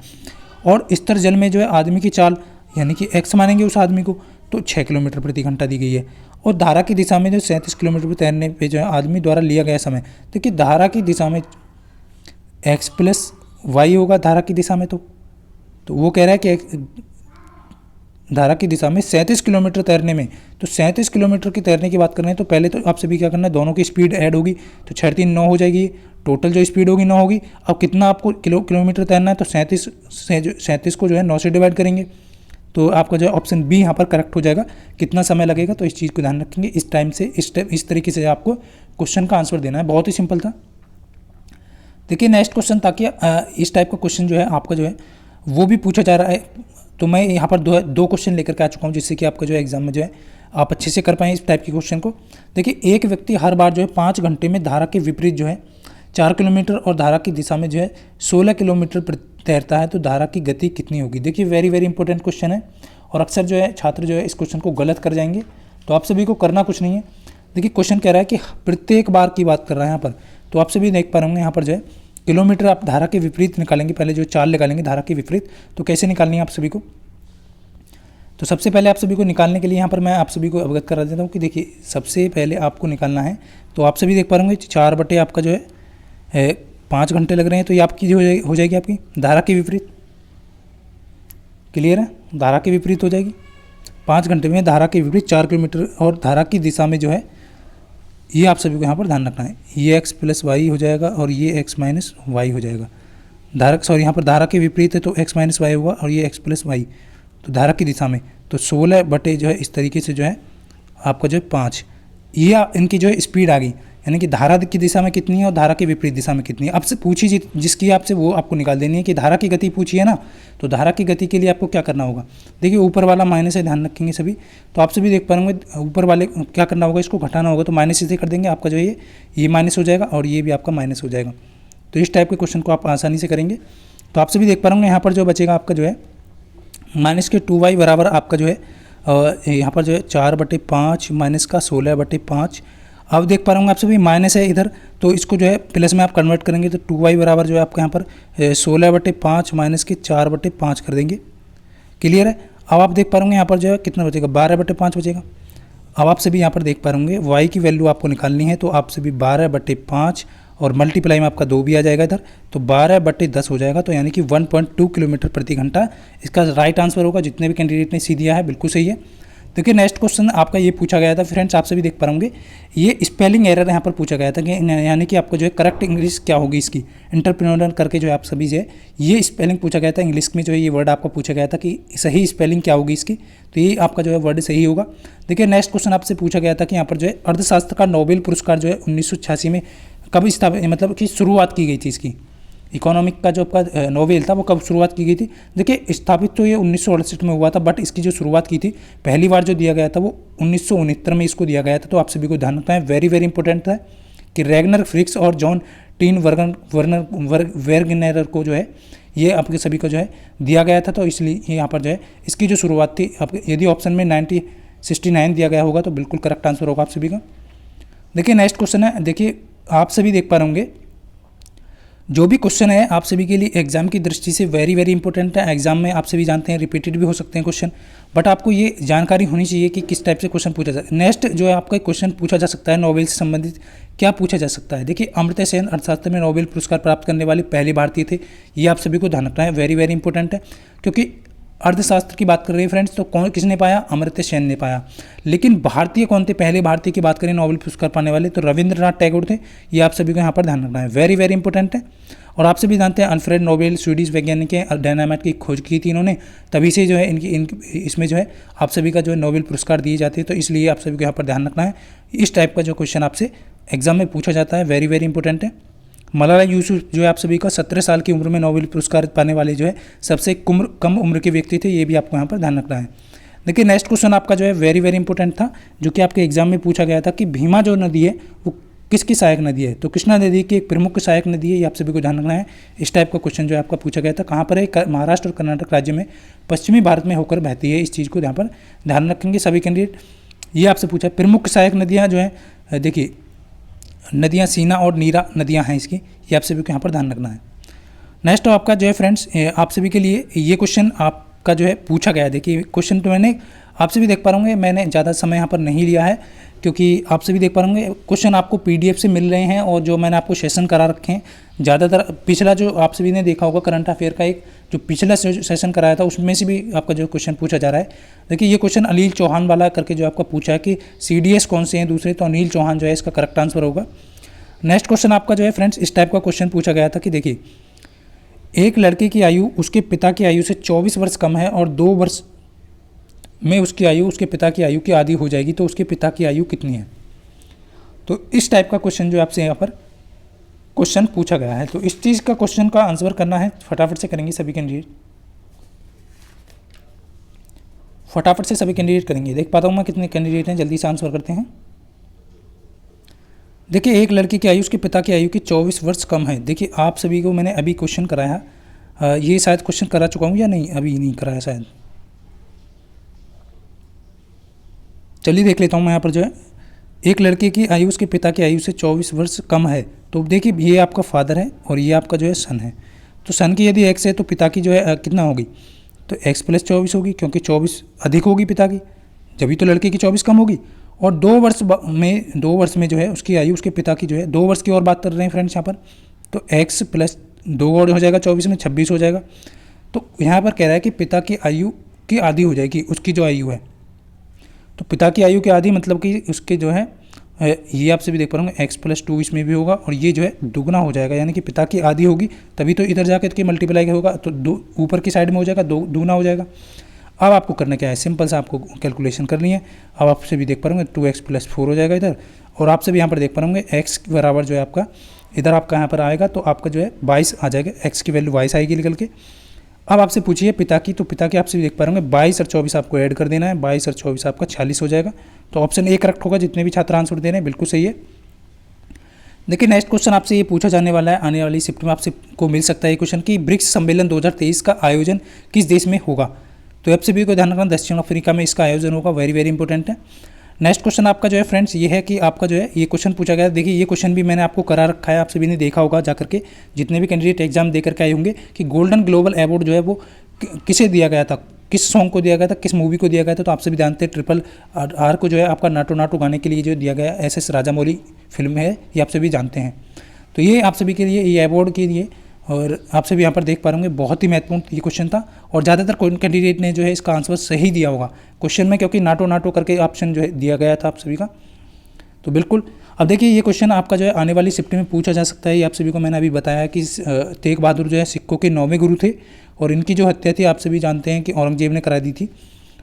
और स्तर जल में जो है आदमी की चाल यानी कि x मानेंगे उस आदमी को, तो 6 किलोमीटर प्रति घंटा दी गई है। और धारा की दिशा में जो 37 किलोमीटर पर तैरने पे जो है आदमी द्वारा लिया गया समय, देखिए धारा की दिशा में x प्लस वाई होगा धारा की दिशा में, तो वो कह रहा है कि धारा की दिशा में 37 किलोमीटर तैरने में, तो 37 किलोमीटर की तैरने की बात कर रहे हैं तो पहले तो आप सभी क्या करना है, दोनों की स्पीड ऐड होगी, तो 6 3 9 हो जाएगी, टोटल जो स्पीड होगी 9 होगी। अब कितना आपको किलोमीटर तैरना है, तो 37 को जो है 9 से डिवाइड करेंगे, तो आपका जो है ऑप्शन बी यहाँ पर करेक्ट हो जाएगा। कितना समय लगेगा, तो इस चीज़ को ध्यान रखेंगे, इस टाइम से इस तरीके से आपको क्वेश्चन का आंसर देना है, बहुत ही सिंपल था। देखिए नेक्स्ट क्वेश्चन, ताकि इस टाइप का क्वेश्चन जो है आपका जो है वो भी पूछा जा रहा है, तो मैं यहाँ पर दो क्वेश्चन लेकर के आ चुका हूँ, जिससे कि आपका जो है एग्जाम में जो है आप अच्छे से कर पाएँ इस टाइप के क्वेश्चन को। देखिए एक व्यक्ति हर बार जो है 5 घंटे में धारा के विपरीत जो है 4 किलोमीटर और धारा की दिशा में जो है 16 किलोमीटर तैरता है, तो धारा की गति कितनी होगी। देखिए वेरी वेरी इंपॉर्टेंट क्वेश्चन है, और अक्सर जो है छात्र जो है इस क्वेश्चन को गलत कर जाएंगे, तो आप सभी को करना कुछ नहीं है। देखिए क्वेश्चन कह रहा है कि प्रत्येक बार की बात कर रहा है यहाँ पर, तो आप सभी देख पा रहे होंगे यहाँ पर जो है किलोमीटर आप धारा के विपरीत निकालेंगे, पहले जो चाल निकालेंगे धारा के विपरीत, तो कैसे निकालनी है आप सभी को। तो सबसे पहले आप सभी को निकालने के लिए यहाँ पर मैं आप सभी को अवगत करा देता हूँ कि देखिए सबसे पहले आपको निकालना है, तो आप सभी देख पा रहे होंगे 4 बटे आपका जो है 5 घंटे लग रहे हैं, तो ये आपकी हो जाएगी आपकी धारा के विपरीत। क्लियर है, धारा के विपरीत हो जाएगी, 5 घंटे में धारा के विपरीत 4 किलोमीटर, और धारा की दिशा में जो है ये आप सभी को यहाँ पर ध्यान रखना है, ये x प्लस वाई हो जाएगा और ये x माइनस वाई हो जाएगा। यहाँ पर धारा के विपरीत है तो x माइनस वाई होगा, और ये x प्लस वाई, तो धारा की दिशा में तो 16 बटे जो है इस तरीके से जो है आपका जो है 5, ये इनकी जो है स्पीड आ गई, यानी कि धारा की दिशा में कितनी है और धारा के विपरीत दिशा में कितनी है। आपसे पूछी जिसकी आपसे वो आपको निकाल देनी है कि धारा की गति पूछी है ना, तो धारा की गति के लिए आपको क्या करना होगा। देखिए ऊपर वाला माइनस है, ध्यान रखेंगे सभी, तो आप सभी देख पाएंगे ऊपर वाले क्या करना होगा, इसको घटाना होगा, तो माइनस से कर देंगे, आपका जो है ये माइनस हो जाएगा और ये भी आपका माइनस हो जाएगा। तो इस टाइप के क्वेश्चन को आप आसानी से करेंगे। तो आपसे भी देख पा रहे होंगे यहाँ पर जो बचेगा आपका जो है माइनस के 2y बराबर आपका जो है यहाँ पर जो है 4/5 माइनस का 16/5। अब देख पा रहे होंगे आपसे भी माइनस है इधर, तो इसको जो है प्लस में आप कन्वर्ट करेंगे तो 2y बराबर जो है आपका यहाँ पर 16/5 माइनस के 4/5 कर देंगे। क्लियर है। अब आप देख पा रहे होंगे यहाँ पर जो है कितना बचेगा 12/5 बचेगा। अब आपसे भी यहाँ पर देख पा रहे होंगे y की वैल्यू आपको निकालनी है, तो आपसे भी 12/5 और मल्टीप्लाई में आपका 2 भी आ जाएगा इधर, तो 12/10 हो जाएगा। तो यानी कि 1.2 किलोमीटर प्रति घंटा इसका राइट आंसर होगा। जितने भी कैंडिडेट ने सी दिया है बिल्कुल सही है। देखिए नेक्स्ट क्वेश्चन आपका ये पूछा गया था फ्रेंड्स, आपसे भी देख पा होंगे ये स्पेलिंग एरर यहाँ पर पूछा गया था कि यानी कि आपको जो है करेक्ट इंग्लिश क्या होगी इसकी, एंटरप्रेन्योर करके जो है आप सभी से ये स्पेलिंग पूछा गया था इंग्लिश में, जो है ये वर्ड आपको पूछा गया था कि सही स्पेलिंग क्या होगी इसकी, तो ये आपका जो है वर्ड सही होगा। देखिए नेक्स्ट क्वेश्चन आपसे पूछा गया था कि यहाँ पर जो है अर्थशास्त्र का नोबेल पुरस्कार जो है 1986 में कब स्थापित, मतलब कि शुरुआत की गई थी इसकी, इकोनॉमिक का जो आपका नोवेल था वो कब शुरुआत की गई थी। देखिए स्थापित तो ये 1968 में हुआ था, बट इसकी जो शुरुआत की थी पहली बार जो दिया गया था वो 1969 में इसको दिया गया था। तो आप सभी को ध्यान रखना है, वेरी वेरी इंपॉर्टेंट था कि रैगनर फ्रिक्स और जॉन टीन वेर्गनेर को जो है ये आपके सभी को जो है दिया गया था। तो इसलिए यहाँ पर जो है इसकी जो शुरुआत थी, आपके यदि ऑप्शन में 1969 दिया गया होगा तो बिल्कुल करेक्ट आंसर होगा आप सभी का। देखिए नेक्स्ट क्वेश्चन है, देखिए आप सभी देख पा रहे होंगे जो भी क्वेश्चन है आप सभी के लिए एग्जाम की दृष्टि से वेरी वेरी इंपॉर्टेंट है। एग्जाम में आप सभी जानते हैं रिपीटेड भी हो सकते हैं क्वेश्चन, बट आपको ये जानकारी होनी चाहिए कि किस टाइप से क्वेश्चन पूछा जाए। नेक्स्ट जो है आपका क्वेश्चन पूछा जा सकता है नोबेल से संबंधित क्या पूछा जा सकता है। देखिए अमर्त्य सेन अर्थशास्त्र में नोबेल पुरस्कार प्राप्त करने वाले पहले भारतीय थे, ये आप सभी को ध्यान रखना है, वेरी वेरी इंपॉर्टेंट है। क्योंकि अर्थशास्त्र की बात कर रहे हैं फ्रेंड्स, तो कौन किसने पाया, अमर्त्य सेन ने पाया। लेकिन भारतीय कौन थे, पहले भारतीय की बात करें नोबेल पुरस्कार पाने वाले, तो रविंद्रनाथ टैगोर थे। ये आप सभी को यहाँ पर ध्यान रखना है, वेरी वेरी इंपॉर्टेंट है। और आप सभी जानते हैं अल्फ्रेड नोबेल स्वीडिश वैज्ञानिक हैं, डायनामाइट की खोज की थी इन्होंने, तभी से जो है इसमें जो है आप सभी का जो है नोबेल पुरस्कार दिए जाते हैं। तो इसलिए आप सभी को यहाँ पर ध्यान रखना है, इस टाइप का जो क्वेश्चन आपसे एग्जाम में पूछा जाता है, वेरी वेरी इंपॉर्टेंट है। मलाला यूसुफ जो है आप सभी का 17 साल की उम्र में नोबेल पुरस्कार पाने वाले जो है सबसे कम उम्र के व्यक्ति थे, ये भी आपको यहाँ पर ध्यान रखना है। देखिए नेक्स्ट क्वेश्चन आपका जो है वेरी वेरी इंपॉर्टेंट था, जो कि आपके एग्जाम में पूछा गया था कि भीमा जो नदी है वो किसकी सहायक नदी है। तो कृष्णा नदी की एक प्रमुख सहायक नदी है, ये आप सभी को ध्यान रखना है। इस टाइप का क्वेश्चन जो है आपका पूछा गया था, कहाँ पर है, महाराष्ट्र और कर्नाटक राज्य में पश्चिमी भारत में होकर बहती है। इस चीज़ को यहाँ पर ध्यान रखेंगे सभी कैंडिडेट। ये आपसे पूछा प्रमुख सहायक नदियाँ जो है, देखिए नदियाँ सीना और नीरा नदियाँ हैं इसकी, ये आप सभी को यहाँ पर ध्यान रखना है। नेक्स्ट आपका जो है फ्रेंड्स आप सभी के लिए ये क्वेश्चन आपका जो है पूछा गया है। देखिए क्वेश्चन तो मैंने आप सभी देख पा रहे, मैंने ज़्यादा समय यहाँ पर नहीं लिया है, क्योंकि आप सभी देख पा रहे क्वेश्चन आपको PDF से मिल रहे हैं, और जो मैंने आपको सेशन करा रखे हैं ज़्यादातर पिछला जो आप सभी ने देखा होगा करंट अफेयर का एक जो पिछला सेशन कराया था उसमें से भी आपका जो क्वेश्चन पूछा जा रहा है। देखिए ये क्वेश्चन अनिल चौहान वाला करके जो आपका पूछा है कि CDS कौन से हैं दूसरे, तो अनिल चौहान जो है इसका करेक्ट आंसर होगा। नेक्स्ट क्वेश्चन आपका जो है फ्रेंड्स इस टाइप का क्वेश्चन पूछा गया था कि देखिए एक लड़के की आयु उसके पिता की आयु से 24 वर्ष कम है और 2 वर्ष में उसकी आयु उसके पिता की आयु की आधी हो जाएगी, तो उसके पिता की आयु कितनी है। तो इस टाइप का क्वेश्चन जो आपसे यहाँ पर क्वेश्चन पूछा गया है, तो इस चीज़ का क्वेश्चन का आंसर करना है, फटाफट से करेंगे सभी कैंडिडेट, फटाफट से सभी कैंडिडेट करेंगे। देख पाता हूँ मैं कितने कैंडिडेट हैं, जल्दी से आंसर करते हैं। देखिए एक लड़के की आयु उसके पिता की आयु की 24 वर्ष कम है। देखिए आप सभी को मैंने अभी क्वेश्चन कराया, ये शायद क्वेश्चन करा चुका हूँ या नहीं, अभी नहीं कराया शायद, चलिए देख लेता हूँ मैं यहाँ पर जो है एक लड़के की आयु उसके पिता की आयु से 24 वर्ष कम है। तो देखिए ये आपका फादर है और ये आपका जो है सन है, तो सन की यदि x है तो पिता की जो है कितना होगी, तो x + 24 होगी, क्योंकि 24 अधिक होगी पिता की, जभी तो लड़के की 24 कम होगी। और 2 वर्ष में जो है उसकी आयु उसके पिता की जो है 2 वर्ष की और बात कर रहे हैं फ्रेंड्स यहाँ पर, तो x + 2 और हो जाएगा 24 में 26 हो जाएगा। तो यहाँ पर कह रहा है कि पिता की आयु की आधी हो जाएगी उसकी जो आयु है, तो पिता की आयु की आधी मतलब कि उसके जो है ये आपसे भी देख पा रहे होंगे x + 2 इसमें भी होगा, और ये जो है दुगना हो जाएगा, यानी कि पिता की आधी होगी तभी तो इधर जाकर के मल्टीप्लाई होगा, तो ऊपर की साइड में हो जाएगा, दुगना हो जाएगा। अब आपको करना क्या है, सिंपल सा आपको कैलकुलेशन करनी है। अब आपसे भी देख पा रहे होंगे 2x + 4 हो जाएगा इधर, और आपसे भी यहाँ पर देख पा रहे होंगे x बराबर जो है आपका इधर आपका यहाँ पर आएगा, तो आपका जो है 22 आ जाएगा, x की वैल्यू 22 आएगी निकल के। अब आपसे पूछिए पिता की, तो पिता की आपसे भी देख पा रहे होंगे 22 और 24 आपको ऐड कर देना है, 22 और 24 आपका 46 हो जाएगा। तो ऑप्शन A करेक्ट होगा, जितने भी छात्र आंसर दे रहे हैं बिल्कुल सही है। देखिए नेक्स्ट क्वेश्चन आपसे ये पूछा जाने वाला है, आने वाली शिफ्ट में आपसे को मिल सकता है ये क्वेश्चन कि ब्रिक्स सम्मेलन 2023 का आयोजन किस देश में होगा। तो आप सभी को ध्यान रखना दक्षिण अफ्रीका में इसका आयोजन होगा, वेरी वेरी इंपॉर्टेंट है। नेक्स्ट क्वेश्चन आपका जो है फ्रेंड्स ये है कि आपका जो है ये क्वेश्चन पूछा गया है। देखिए ये क्वेश्चन भी मैंने आपको करा रखा है, आप सभी ने देखा होगा जाकर के, जितने भी कैंडिडेट एग्जाम देकर के आए होंगे, कि गोल्डन ग्लोबल अवार्ड जो है वो किसे दिया गया था, किस सॉन्ग को दिया गया था, किस मूवी को दिया गया था। तो आप सभी जानते हैं ट्रिपल आर को जो है आपका नाटो नाटो गाने के लिए जो दिया गया एस राजामौली फिल्म है, ये आप सभी जानते हैं। तो ये आप सभी के लिए ये अवार्ड के लिए, और आप सभी यहाँ पर देख पा रहे होंगे बहुत ही महत्वपूर्ण ये क्वेश्चन था, और ज़्यादातर कैंडिडेट ने जो है इसका आंसर सही दिया होगा क्वेश्चन में, क्योंकि नाटो नाटो करके ऑप्शन जो है दिया गया था आप सभी का। तो बिल्कुल अब देखिए ये क्वेश्चन आपका जो है आने वाली शिफ्ट में पूछा जा सकता है। ये आप सभी को मैंने अभी बताया कि तेग बहादुर जो है सिखों के 9वें गुरु थे, और इनकी जो हत्या थी आप सभी जानते हैं कि औरंगजेब ने करा दी थी।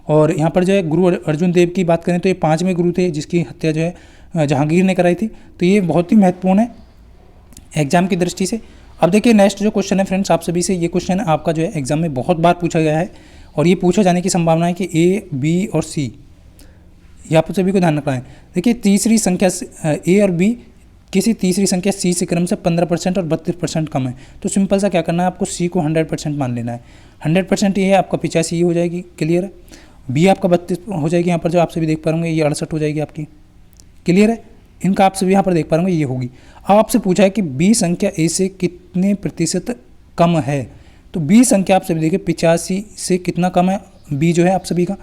और यहाँ पर जो है गुरु अर्जुन देव की बात करें तो ये 5वें गुरु थे, जिसकी हत्या जो है जहांगीर ने कराई थी। तो ये बहुत ही महत्वपूर्ण है एग्जाम की दृष्टि से। अब देखिए नेक्स्ट जो क्वेश्चन है फ्रेंड्स आप सभी से, ये क्वेश्चन आपका जो है एग्जाम में बहुत बार पूछा गया है, और ये पूछा जाने की संभावना है कि ए, बी और सी, ये आप सभी को ध्यान रखना है। देखिए तीसरी संख्या ए और बी किसी तीसरी संख्या सी से क्रम से 15% और 32% कम है, तो सिंपल सा क्या करना है, आपको सी को 100% मान लेना है। 100% ये है आपका 85 हो जाएगी, क्लियर है। बी आपका 32 हो जाएगी, यहाँ पर जो आप सभी देख पा रहे ये 68 हो जाएगी आपकी, क्लियर है। इनका आप सभी यहाँ पर देख पा रहे ये होगी। अब आपसे पूछा है कि बी संख्या ए से कितने प्रतिशत कम है, तो बी संख्या आप सभी देखिए 85 से कितना कम है बी जो है आप सभी का,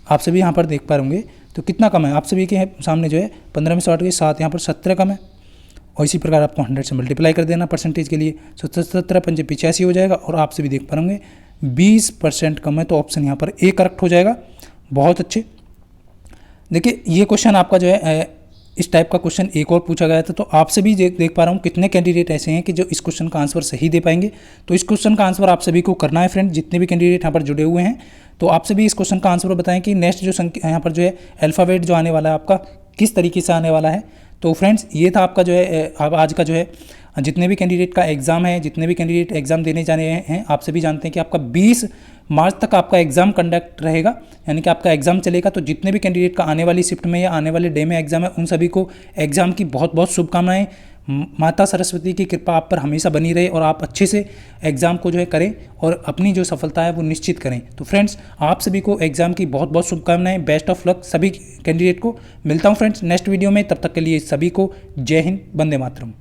आप सभी यहाँ पर देख पा रहे तो कितना कम है आप सभी के सामने जो है 15 में 60 के 7, यहाँ पर 17 कम है, और इसी प्रकार आपको 100 से मल्टीप्लाई कर देना परसेंटेज के लिए, 17 पंजे 85 हो जाएगा, और आप सभी देख पा रहे 20% कम है, तो ऑप्शन यहाँ पर ए करेक्ट हो जाएगा। बहुत अच्छे। देखिए ये क्वेश्चन आपका जो है इस टाइप का क्वेश्चन एक और पूछा गया था, तो आप सभी देख पा रहा हूँ कितने कैंडिडेट ऐसे हैं कि जो इस क्वेश्चन का आंसर सही दे पाएंगे। तो इस क्वेश्चन का आंसर आप सभी को करना है फ्रेंड, जितने भी कैंडिडेट यहाँ पर जुड़े हुए हैं, तो आप सभी इस क्वेश्चन का आंसर बताएं कि नेक्स्ट जो संख्या यहाँ पर जो है अल्फ़ाबेट जो आने वाला है आपका किस तरीके से आने वाला है। तो फ्रेंड्स ये था आपका जो है अब आज का जो है जितने भी कैंडिडेट का एग्ज़ाम है, जितने भी कैंडिडेट एग्ज़ाम देने जाने हैं, आप सभी जानते हैं कि आपका 20 मार्च तक आपका एग्ज़ाम कंडक्ट रहेगा, यानी कि आपका एग्ज़ाम चलेगा। तो जितने भी कैंडिडेट का आने वाली शिफ्ट में या आने वाले डे में एग्ज़ाम है, उन सभी को एग्ज़ाम की बहुत बहुत शुभकामनाएं। माता सरस्वती की कृपा आप पर हमेशा बनी रहे, और आप अच्छे से एग्ज़ाम को जो है करें और अपनी जो सफलता है वो निश्चित करें। तो फ्रेंड्स आप सभी को एग्ज़ाम की बहुत बहुत शुभकामनाएं, बेस्ट ऑफ लक सभी कैंडिडेट को। मिलता हूँ फ्रेंड्स नेक्स्ट वीडियो में, तब तक के लिए सभी को जय हिंद, वंदे मातरम।